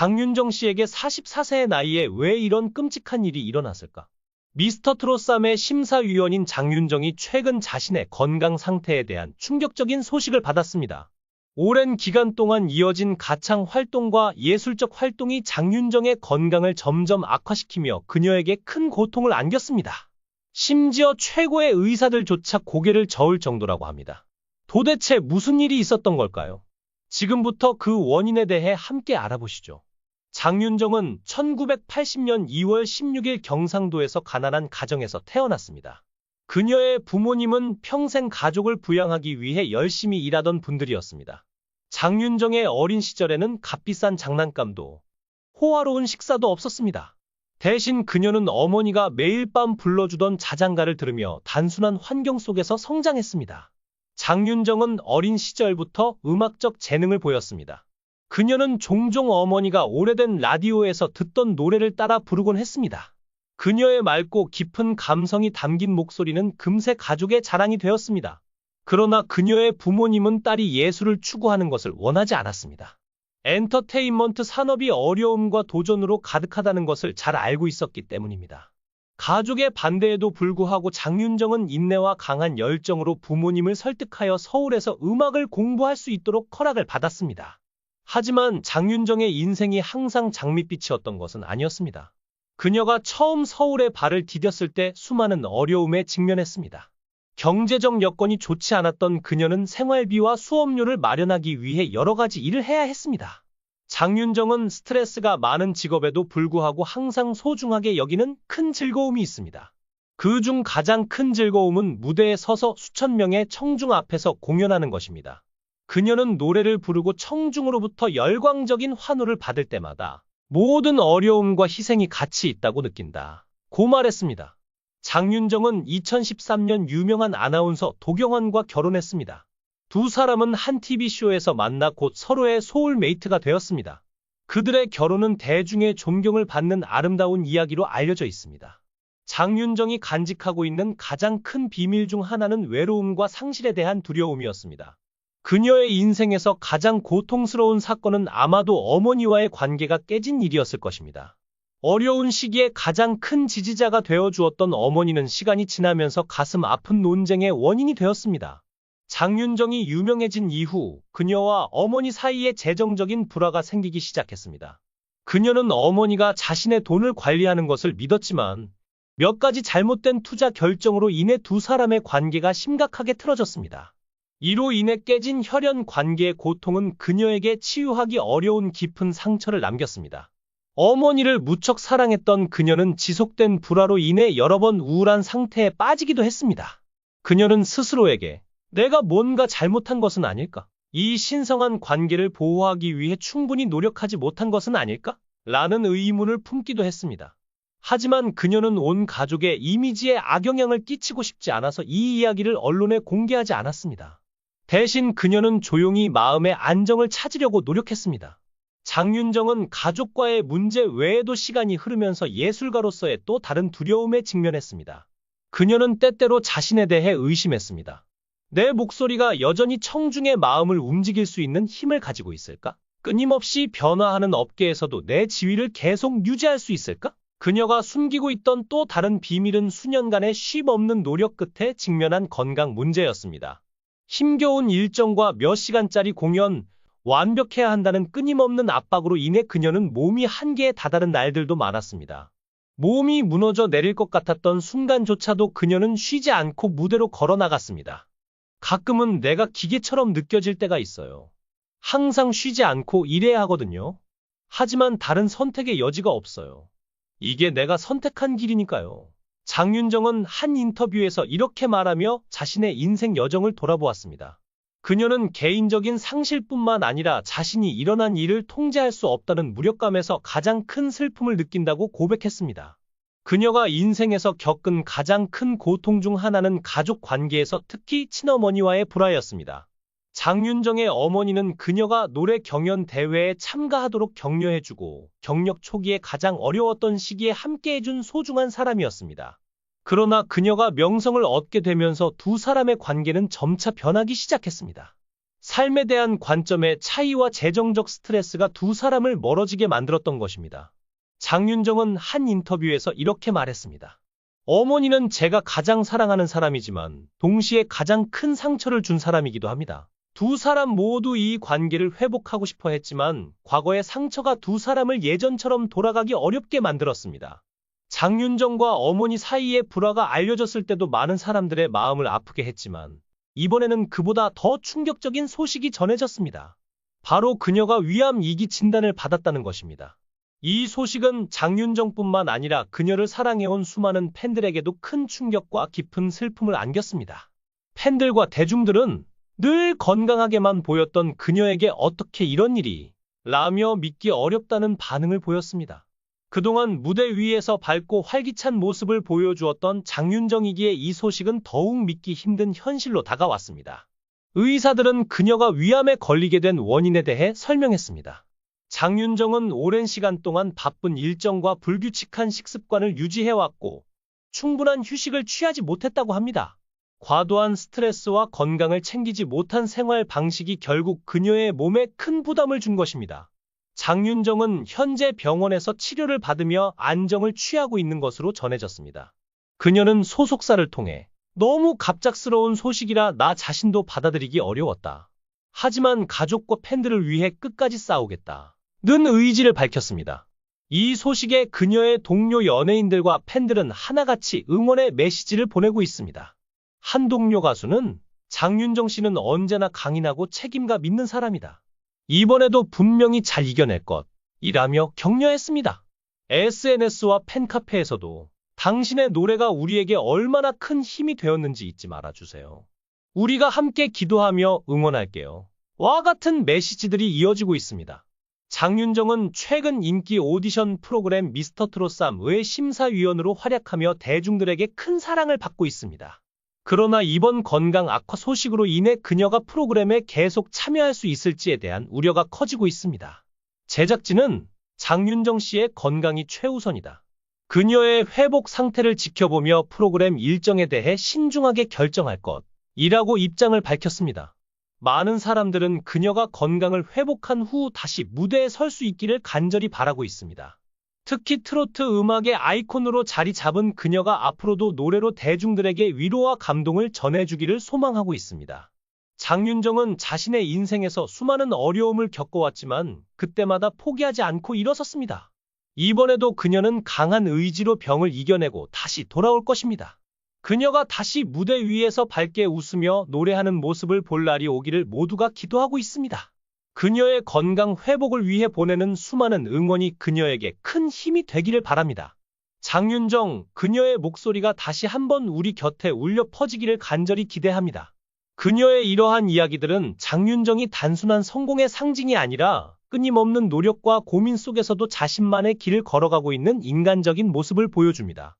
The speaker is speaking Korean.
장윤정 씨에게 44세의 나이에 왜 이런 끔찍한 일이 일어났을까? 미스터 트롯3의 심사위원인 장윤정이 최근 자신의 건강 상태에 대한 충격적인 소식을 받았습니다. 오랜 기간 동안 이어진 가창 활동과 예술적 활동이 장윤정의 건강을 점점 악화시키며 그녀에게 큰 고통을 안겼습니다. 심지어 최고의 의사들조차 고개를 저을 정도라고 합니다. 도대체 무슨 일이 있었던 걸까요? 지금부터 그 원인에 대해 함께 알아보시죠. 장윤정은 1980년 2월 16일 경상도에서 가난한 가정에서 태어났습니다. 그녀의 부모님은 평생 가족을 부양하기 위해 열심히 일하던 분들이었습니다. 장윤정의 어린 시절에는 값비싼 장난감도 호화로운 식사도 없었습니다. 대신 그녀는 어머니가 매일 밤 불러주던 자장가를 들으며 단순한 환경 속에서 성장했습니다. 장윤정은 어린 시절부터 음악적 재능을 보였습니다. 그녀는 종종 어머니가 오래된 라디오에서 듣던 노래를 따라 부르곤 했습니다. 그녀의 맑고 깊은 감성이 담긴 목소리는 금세 가족의 자랑이 되었습니다. 그러나 그녀의 부모님은 딸이 예술을 추구하는 것을 원하지 않았습니다. 엔터테인먼트 산업이 어려움과 도전으로 가득하다는 것을 잘 알고 있었기 때문입니다. 가족의 반대에도 불구하고 장윤정은 인내와 강한 열정으로 부모님을 설득하여 서울에서 음악을 공부할 수 있도록 허락을 받았습니다. 하지만 장윤정의 인생이 항상 장밋빛이었던 것은 아니었습니다. 그녀가 처음 서울에 발을 디뎠을 때 수많은 어려움에 직면했습니다. 경제적 여건이 좋지 않았던 그녀는 생활비와 수업료를 마련하기 위해 여러 가지 일을 해야 했습니다. 장윤정은 스트레스가 많은 직업에도 불구하고 항상 소중하게 여기는 큰 즐거움이 있습니다. 그중 가장 큰 즐거움은 무대에 서서 수천 명의 청중 앞에서 공연하는 것입니다. 그녀는 노래를 부르고 청중으로부터 열광적인 환호를 받을 때마다 모든 어려움과 희생이 같이 있다고 느낀다. 고 말했습니다. 장윤정은 2013년 유명한 아나운서 도경원과 결혼했습니다. 두 사람은 한 TV쇼에서 만나 곧 서로의 소울메이트가 되었습니다. 그들의 결혼은 대중의 존경을 받는 아름다운 이야기로 알려져 있습니다. 장윤정이 간직하고 있는 가장 큰 비밀 중 하나는 외로움과 상실에 대한 두려움이었습니다. 그녀의 인생에서 가장 고통스러운 사건은 아마도 어머니와의 관계가 깨진 일이었을 것입니다. 어려운 시기에 가장 큰 지지자가 되어주었던 어머니는 시간이 지나면서 가슴 아픈 논쟁의 원인이 되었습니다. 장윤정이 유명해진 이후 그녀와 어머니 사이에 재정적인 불화가 생기기 시작했습니다. 그녀는 어머니가 자신의 돈을 관리하는 것을 믿었지만 몇 가지 잘못된 투자 결정으로 인해 두 사람의 관계가 심각하게 틀어졌습니다. 이로 인해 깨진 혈연 관계의 고통은 그녀에게 치유하기 어려운 깊은 상처를 남겼습니다. 어머니를 무척 사랑했던 그녀는 지속된 불화로 인해 여러 번 우울한 상태에 빠지기도 했습니다. 그녀는 스스로에게 내가 뭔가 잘못한 것은 아닐까? 이 신성한 관계를 보호하기 위해 충분히 노력하지 못한 것은 아닐까? 라는 의문을 품기도 했습니다. 하지만 그녀는 온 가족의 이미지에 악영향을 끼치고 싶지 않아서 이 이야기를 언론에 공개하지 않았습니다. 대신 그녀는 조용히 마음의 안정을 찾으려고 노력했습니다. 장윤정은 가족과의 문제 외에도 시간이 흐르면서 예술가로서의 또 다른 두려움에 직면했습니다. 그녀는 때때로 자신에 대해 의심했습니다. 내 목소리가 여전히 청중의 마음을 움직일 수 있는 힘을 가지고 있을까? 끊임없이 변화하는 업계에서도 내 지위를 계속 유지할 수 있을까? 그녀가 숨기고 있던 또 다른 비밀은 수년간의 쉼없는 노력 끝에 직면한 건강 문제였습니다. 힘겨운 일정과 몇 시간짜리 공연, 완벽해야 한다는 끊임없는 압박으로 인해 그녀는 몸이 한계에 다다른 날들도 많았습니다. 몸이 무너져 내릴 것 같았던 순간조차도 그녀는 쉬지 않고 무대로 걸어 나갔습니다. 가끔은 내가 기계처럼 느껴질 때가 있어요. 항상 쉬지 않고 일해야 하거든요. 하지만 다른 선택의 여지가 없어요. 이게 내가 선택한 길이니까요. 장윤정은 한 인터뷰에서 이렇게 말하며 자신의 인생 여정을 돌아보았습니다. 그녀는 개인적인 상실뿐만 아니라 자신이 일어난 일을 통제할 수 없다는 무력감에서 가장 큰 슬픔을 느낀다고 고백했습니다. 그녀가 인생에서 겪은 가장 큰 고통 중 하나는 가족 관계에서 특히 친어머니와의 불화였습니다. 장윤정의 어머니는 그녀가 노래 경연 대회에 참가하도록 격려해주고 경력 초기에 가장 어려웠던 시기에 함께해준 소중한 사람이었습니다. 그러나 그녀가 명성을 얻게 되면서 두 사람의 관계는 점차 변하기 시작했습니다. 삶에 대한 관점의 차이와 재정적 스트레스가 두 사람을 멀어지게 만들었던 것입니다. 장윤정은 한 인터뷰에서 이렇게 말했습니다. 어머니는 제가 가장 사랑하는 사람이지만 동시에 가장 큰 상처를 준 사람이기도 합니다. 두 사람 모두 이 관계를 회복하고 싶어 했지만 과거의 상처가 두 사람을 예전처럼 돌아가기 어렵게 만들었습니다. 장윤정과 어머니 사이의 불화가 알려졌을 때도 많은 사람들의 마음을 아프게 했지만 이번에는 그보다 더 충격적인 소식이 전해졌습니다. 바로 그녀가 위암 2기 진단을 받았다는 것입니다. 이 소식은 장윤정뿐만 아니라 그녀를 사랑해온 수많은 팬들에게도 큰 충격과 깊은 슬픔을 안겼습니다. 팬들과 대중들은 늘 건강하게만 보였던 그녀에게 어떻게 이런 일이 라며 믿기 어렵다는 반응을 보였습니다. 그동안 무대 위에서 밝고 활기찬 모습을 보여주었던 장윤정이기에 이 소식은 더욱 믿기 힘든 현실로 다가왔습니다. 의사들은 그녀가 위암에 걸리게 된 원인에 대해 설명했습니다. 장윤정은 오랜 시간 동안 바쁜 일정과 불규칙한 식습관을 유지해왔고 충분한 휴식을 취하지 못했다고 합니다. 과도한 스트레스와 건강을 챙기지 못한 생활 방식이 결국 그녀의 몸에 큰 부담을 준 것입니다. 장윤정은 현재 병원에서 치료를 받으며 안정을 취하고 있는 것으로 전해졌습니다. 그녀는 소속사를 통해 너무 갑작스러운 소식이라 나 자신도 받아들이기 어려웠다. 하지만 가족과 팬들을 위해 끝까지 싸우겠다. 는 의지를 밝혔습니다. 이 소식에 그녀의 동료 연예인들과 팬들은 하나같이 응원의 메시지를 보내고 있습니다. 한 동료 가수는 장윤정 씨는 언제나 강인하고 책임감 있는 사람이다. 이번에도 분명히 잘 이겨낼 것이라며 격려했습니다. SNS와 팬카페에서도 당신의 노래가 우리에게 얼마나 큰 힘이 되었는지 잊지 말아주세요. 우리가 함께 기도하며 응원할게요. 와 같은 메시지들이 이어지고 있습니다. 장윤정은 최근 인기 오디션 프로그램 미스터트롯3의 심사위원으로 활약하며 대중들에게 큰 사랑을 받고 있습니다. 그러나 이번 건강 악화 소식으로 인해 그녀가 프로그램에 계속 참여할 수 있을지에 대한 우려가 커지고 있습니다. 제작진은 장윤정 씨의 건강이 최우선이다. 그녀의 회복 상태를 지켜보며 프로그램 일정에 대해 신중하게 결정할 것이라고 입장을 밝혔습니다. 많은 사람들은 그녀가 건강을 회복한 후 다시 무대에 설 수 있기를 간절히 바라고 있습니다. 특히 트로트 음악의 아이콘으로 자리 잡은 그녀가 앞으로도 노래로 대중들에게 위로와 감동을 전해주기를 소망하고 있습니다. 장윤정은 자신의 인생에서 수많은 어려움을 겪어왔지만 그때마다 포기하지 않고 일어섰습니다. 이번에도 그녀는 강한 의지로 병을 이겨내고 다시 돌아올 것입니다. 그녀가 다시 무대 위에서 밝게 웃으며 노래하는 모습을 볼 날이 오기를 모두가 기도하고 있습니다. 그녀의 건강 회복을 위해 보내는 수많은 응원이 그녀에게 큰 힘이 되기를 바랍니다. 장윤정, 그녀의 목소리가 다시 한번 우리 곁에 울려 퍼지기를 간절히 기대합니다. 그녀의 이러한 이야기들은 장윤정이 단순한 성공의 상징이 아니라 끊임없는 노력과 고민 속에서도 자신만의 길을 걸어가고 있는 인간적인 모습을 보여줍니다.